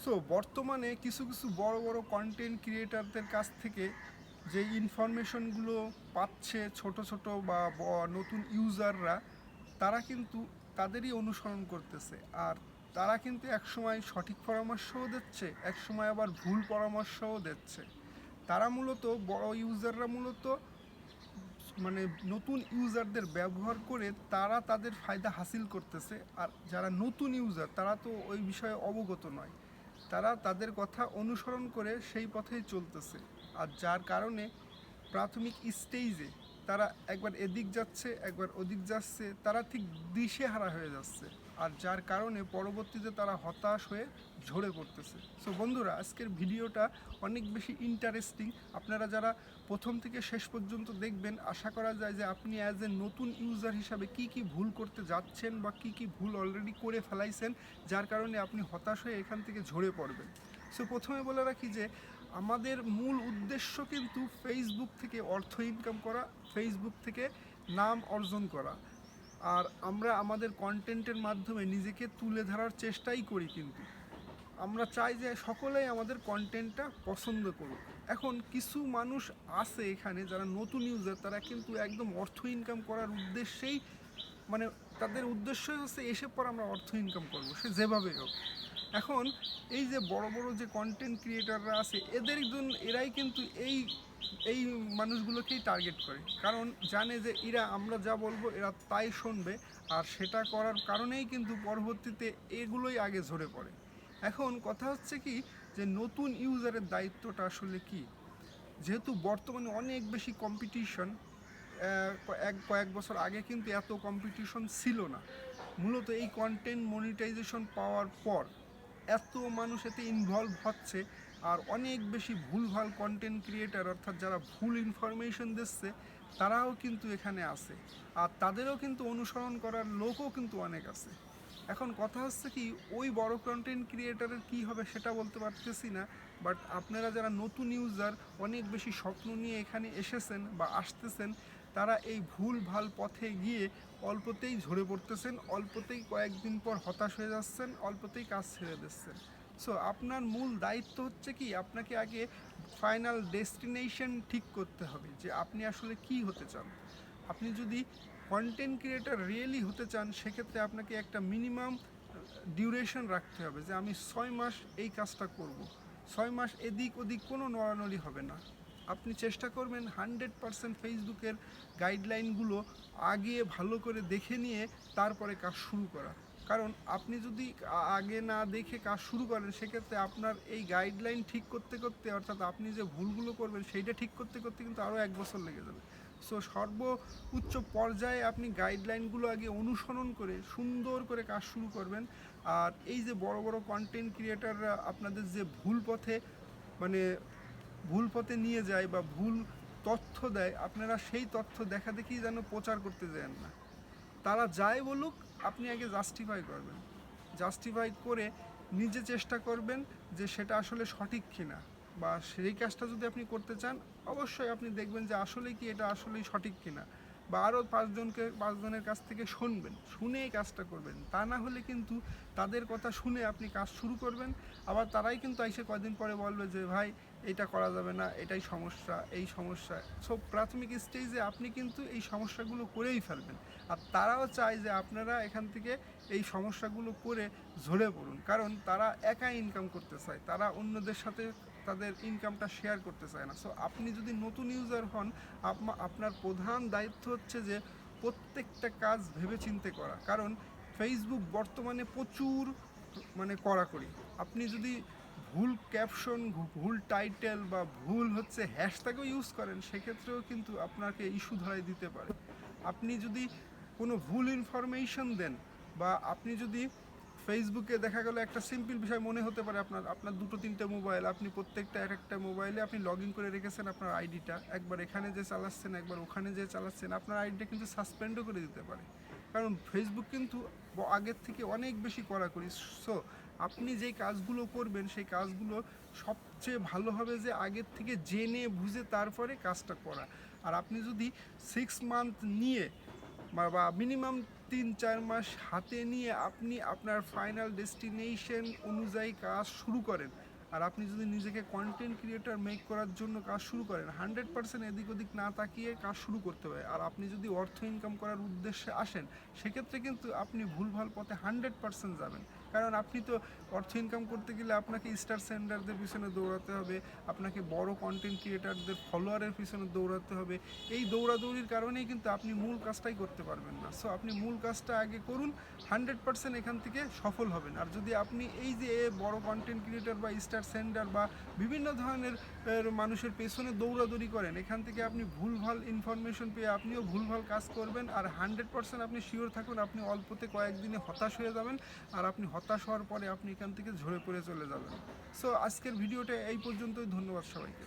So বর্তমানে কিছু কিছু বড় বড় কন্টেন্ট ক্রিয়েটারদের কাছ থেকে যে ইনফরমেশনগুলো পাচ্ছে ছোট ছোট বা নতুন ইউজাররা, তারা কিন্তু তাদেরই অনুসরণ করতেছে। আর তারা কিন্তু একসময় সঠিক পরামর্শও দিচ্ছে, একসময় আবার ভুল পরামর্শও দিচ্ছে। তারা মূলত বড় ইউজাররা মূলত মানে নতুন ইউজারদের ব্যবহার করে তারা তাদের ফায়দা হাসিল করতেছে। আর যারা নতুন ইউজার তারা তো ওই বিষয়ে অবগত নয়, তারা তাদের কথা অনুসরণ করে সেই পথেই চলতেছে। আর যার কারণে প্রাথমিক স্টেজে তারা একবার এদিক যাচ্ছে একবার ওদিক যাচ্ছে, তারা ঠিক দিশেহারা হয়ে যাচ্ছে। আর যার কারণে পরবর্তীতে তারা হতাশ হয়ে ঝরে পড়তেছে। সো বন্ধুরা, আজকের ভিডিওটা অনেক বেশি ইন্টারেস্টিং। আপনারা যারা প্রথম থেকে শেষ পর্যন্ত দেখবেন, আশা করা যায় যে আপনি অ্যাজ এ নতুন ইউজার হিসাবে কি কি ভুল করতে যাচ্ছেন বা কি কি ভুল অলরেডি করে ফেলাইছেন, যার কারণে আপনি হতাশ হয়ে এখান থেকে ঝরে পড়বেন। সো প্রথমে বলে রাখি যে আমাদের মূল উদ্দেশ্য কিন্তু ফেসবুক থেকে অর্থ ইনকাম করা, ফেসবুক থেকে নাম অর্জন করা। আর আমরা আমাদের কন্টেন্টের মাধ্যমে নিজেকে তুলে ধরার চেষ্টাই করি। কিন্তু আমরা চাই যে সকলেই আমাদের কন্টেন্টটা পছন্দ করুক। এখন কিছু মানুষ আছে এখানে যারা নতুন ইউজার, তারা কিন্তু একদম অর্থ ইনকাম করার উদ্দেশ্যেই, মানে তাদের উদ্দেশ্যই হচ্ছে এসে পর আমরা অর্থ ইনকাম করবো, সে যেভাবে হোক। এখন এই যে বড় বড় যে কন্টেন্ট ক্রিয়েটাররা আছে, এরাই কিন্তু এই মানুষগুলোকেই টার্গেট করে, কারণ জানে যে এরা আমরা যা বলবো এরা তাই শুনবে। আর সেটা করার কারণেই কিন্তু পরবর্তীতে এগুলোই আগে ঝরে পড়ে। এখন কথা হচ্ছে কি, যে নতুন ইউজারের দায়িত্বটা আসলে কি? যেহেতু বর্তমানে অনেক বেশি কম্পিটিশন, কয়েক বছর আগে কিন্তু এত কম্পিটিশন ছিল না। মূলত এই কন্টেন্ট মনিটাইজেশন পাওয়ার পর এত মানুষ এতে ইনভলভ হচ্ছে। আর অনেক বেশি ভুলভাল কন্টেন্ট ক্রিয়েটার, অর্থাৎ যারা ভুল ইনফরমেশন দিচ্ছে, তারাও কিন্তু এখানে আছে। আর তাদেরও কিন্তু অনুসরণ করার লোকও কিন্তু অনেক আছে। এখন কথা হচ্ছে কি, ওই বড় কন্টেন্ট ক্রিয়েটারের কী হবে সেটা বলতে পারতেছি না। বাট আপনারা যারা নতুন ইউজার, অনেক বেশি স্বপ্ন নিয়ে এখানে এসেছেন বা আসতেছেন, তারা এই ভুল ভাল পথে গিয়ে অল্পতেই ঝরে পড়তেছেন, অল্পতেই কয়েকদিন পর হতাশ হয়ে যাচ্ছেন, অল্পতেই কাজ ছেড়ে দিচ্ছেন। সো আপনার মূল দায়িত্ব হচ্ছে কি, আপনাকে আগে ফাইনাল ডেস্টিনেশন ঠিক করতে হবে যে আপনি আসলে কি হতে চান। আপনি যদি কন্টেন্ট ক্রিয়েটার রিয়েলি হতে চান, সেক্ষেত্রে আপনাকে একটা মিনিমাম ডিউরেশন রাখতে হবে যে আমি 6 মাস এই কাজটা করব। 6 মাস এদিক ওদিক কোনো নড়ানড়ি হবে না। আপনি চেষ্টা করবেন 100% ফেসবুকের গাইডলাইনগুলো আগে ভালো করে দেখে নিয়ে তারপরে কাজ শুরু করা। কারণ আপনি যদি আগে না দেখে কাজ শুরু করেন, সেক্ষেত্রে আপনার এই গাইডলাইন ঠিক করতে করতে, অর্থাৎ আপনি যে ভুলগুলো করবেন সেইটা ঠিক করতে করতে কিন্তু আরও 1 বছর লেগে যাবে। সো সর্বোচ্চ পর্যায়ে আপনি গাইডলাইনগুলো আগে অনুসরণ করে সুন্দর করে কাজ শুরু করবেন। আর এই যে বড় বড় কন্টেন্ট ক্রিয়েটাররা আপনাদের যে মানে ভুল পথে নিয়ে যায় বা ভুল তথ্য দেয়, আপনারা সেই তথ্য দেখা দেখি যেন প্রচার করতে যান না। তারা যাই বলুক, আপনি আগে জাস্টিফাই করবেন। জাস্টিফাই করে নিজে চেষ্টা করবেন যে সেটা আসলে সঠিক কিনা, বা সেই কাজটা যদি আপনি করতে চান, অবশ্যই আপনি দেখবেন যে আসলেই কি এটা আসলেই সঠিক কিনা, বা আরও পাঁচজনের কাছ থেকে শুনবেন, শুনে এই কাজটা করবেন। তা না হলে কিন্তু তাদের কথা শুনে আপনি কাজ শুরু করবেন, আবার তারাই কিন্তু এসে কয়দিন পরে বলবে যে ভাই এটা করা যাবে না, এটাই সমস্যা, এই সমস্যা। সব প্রাথমিক স্টেজে আপনি কিন্তু এই সমস্যাগুলো করেই ফেলবেন। আর তারাও চায় যে আপনারা এখান থেকে এই সমস্যাগুলো করে ঝরে পড়ুন, কারণ তারা একা ইনকাম করতে চায়, তারা অন্যদের সাথে তাদের ইনকামটা শেয়ার করতে চায় না। সো আপনি যদি নতুন ইউজার হন, আপনার প্রধান দায়িত্ব হচ্ছে যে প্রত্যেকটা কাজ ভেবেচিন্তে করা। কারণ ফেসবুক বর্তমানে প্রচুর কড়াকড়ি। আপনি যদি ভুল ক্যাপশন, ভুল টাইটেল বা ভুল হ্যাশট্যাগও ইউজ করেন, সেক্ষেত্রেও কিন্তু আপনাকে ইস্যু ধরাই দিতে পারে। আপনি যদি কোনো ভুল ইনফরমেশন দেন, বা আপনি যদি ফেসবুকে দেখা গেল একটা সিম্পল বিষয় মনে হতে পারে, আপনার দুটো তিনটে মোবাইল, আপনি প্রত্যেকটা এক একটা মোবাইলে আপনি লগ ইন করে রেখেছেন আপনার আইডিটা, একবার এখানে যে চালাচ্ছেন একবার ওখানে যে চালাচ্ছেন, আপনার আইডিটা কিন্তু সাসপেন্ডও করে দিতে পারে। কারণ ফেসবুক কিন্তু আগের থেকে অনেক বেশি কড়াকড়ি। সো আপনি যেই কাজগুলো করবেন, সেই কাজগুলো সবচেয়ে ভালো হবে যে আগের থেকে জেনে বুঝে তারপরে কাজটা করা। আর আপনি যদি 6 মান্থ নিয়ে বা মিনিমাম 3-4 মাস হাতে নিয়ে আপনি আপনার ফাইনাল ডেস্টিনেশন অনুযায়ী কাজ শুরু করেন, আর আপনি যদি নিজেকে কন্টেন্ট ক্রিয়েটর মেক করার জন্য কাজ শুরু করেন, 100% এদিক ওদিক না তাকিয়ে কাজ শুরু করতে হবে। আর আপনি যদি অর্থ ইনকাম করার উদ্দেশ্যে আসেন, সেক্ষেত্রে কিন্তু আপনি ভুলভাল পথে 100% যাবেন। কারণ আপনি তো অর্থ ইনকাম করতে গেলে আপনাকে স্টার সেন্ডারদের পিছনে দৌড়াতে হবে, আপনাকে বড় কন্টেন্ট ক্রিয়েটারদের ফলোয়ারের পিছনে দৌড়াতে হবে। এই দৌড়াদৌড়ির কারণেই কিন্তু আপনি মূল কাজটাই করতে পারবেন না। সো আপনি মূল কাজটা আগে করুন, 100% এখান থেকে সফল হবেন। আর যদি আপনি এই যে বড় কন্টেন্ট ক্রিয়েটার বা স্টার সেন্ডার বা বিভিন্ন ধরনের মানুষের পেছনে দৌড়াদৌড়ি করেন, এখান থেকে আপনি ভুলভাল ইনফরমেশন পেয়ে আপনিও ভুলভাল কাজ করবেন। আর 100% আপনি শিওর থাকুন আপনি অল্পতে কয়েকদিনে হতাশ হয়ে যাবেন, আর আপনি হতাশ হওয়ার পরে আপনি এখান থেকে ঝরে পড়ে চলে যাবেন। সো আজকের ভিডিওটা এই পর্যন্তই। ধন্যবাদ সবাইকে।